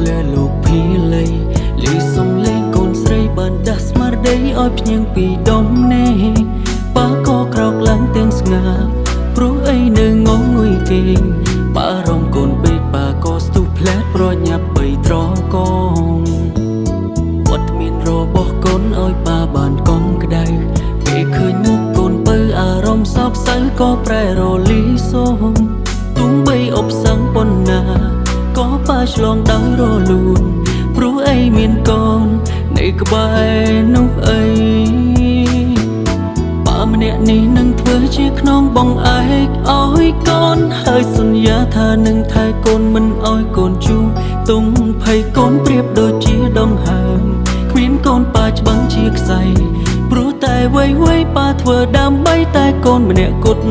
លើលោកភីលីលីសំលេងកូនស្រីបានដាស់ស្មារតីឲ្យភ្ញៀងពីដុំនេះប៉ាក៏ក្រោកឡើងទាំងស្ងាព្រោះអីនៅងងុយគេងប៉ារំកូនពេកប៉ាក៏ស្ទុះផ្លែតប្រញាប់បីត្រកងវត្តមានរបស់កូនឲ្យប៉ាបានកងក្ដៅពេលឃើញមុខកូនពៅអារម្មណ៍សោកសៅក៏ប្រែរលីសូមទុំបីអបសឹងប៉ុណ្ណាក៏ប៉ាឆ្លងដោយរលូនព្រោះអីមានកូននៅក្បែរនោះអីប៉ាម្នាក់នេះនឹងធ្វើជាខ្នងបងឯកឲ្យកូនហើយសន្យាថានឹងថែកូនមិនឲ្យកូនជូរទុំភ័យកូនប្រៀបដូចជាដងហើមគ្មានកូនប៉ាច្បាំងជាខ្សែព្រោះតែវ័យប៉ាធ្វើដើម្បីតែកូនម្នាក់គត់